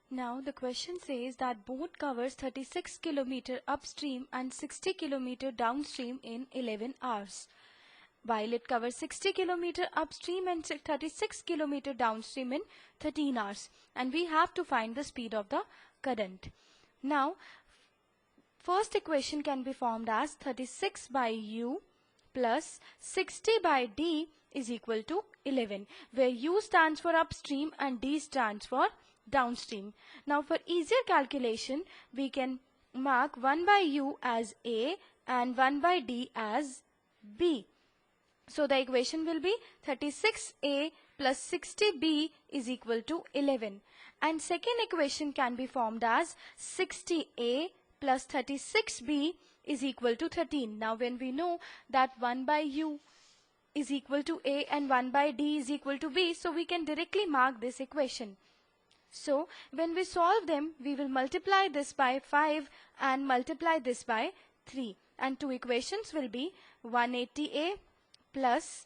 Now the question says that boat covers 36 km upstream and 60 km downstream in 11 hours. While it covers 60 km upstream and 36 km downstream in 13 hours. And we have to find the speed of the current. Now, first equation can be formed as 36 by U plus 60 by D is equal to 11, where U stands for upstream and D stands for downstream. Now for easier calculation, we can mark 1 by U as A and 1 by D as B. So the equation will be 36A plus 60B is equal to 11. And second equation can be formed as 60A plus 36B is equal to 13. Now when we know that 1 by U is equal to A and 1 by D is equal to B, so we can directly mark this equation. So when we solve them, we will multiply this by 5 and multiply this by 3. And two equations will be 180A plus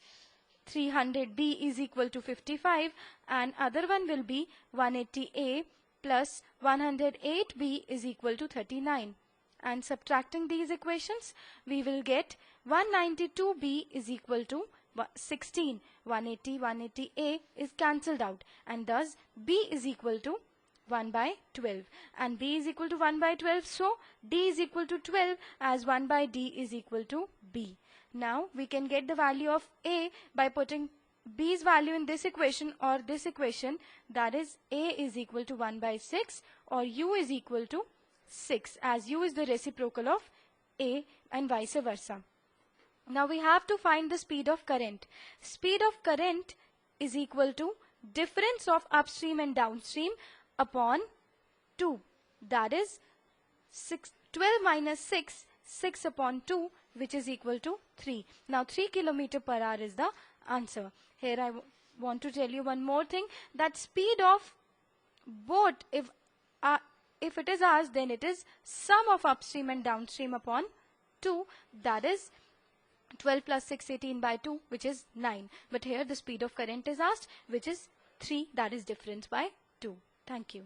300B is equal to 55, and other one will be 180A plus 108B is equal to 39. And subtracting these equations, we will get 192B is equal to 16. 180A is cancelled out, and thus B is equal to 1 by 12. And B is equal to 1 by 12, so D is equal to 12 as 1 by D is equal to B. Now we can get the value of A by putting B's value in this equation or this equation, that is A is equal to 1 by 6 or U is equal to 6, as U is the reciprocal of A and vice versa. Now we have to find the speed of current. Speed of current is equal to difference of upstream and downstream upon 2. That is 12 minus 6 upon 2, which is equal to 3. Now 3 km per hour is the answer. Here I want to tell you one more thing, that speed of boat, if it is asked, then it is sum of upstream and downstream upon 2, that is 12 plus 6, 18 by 2, which is 9. But here the speed of current is asked, which is 3, that is difference by 2. Thank you.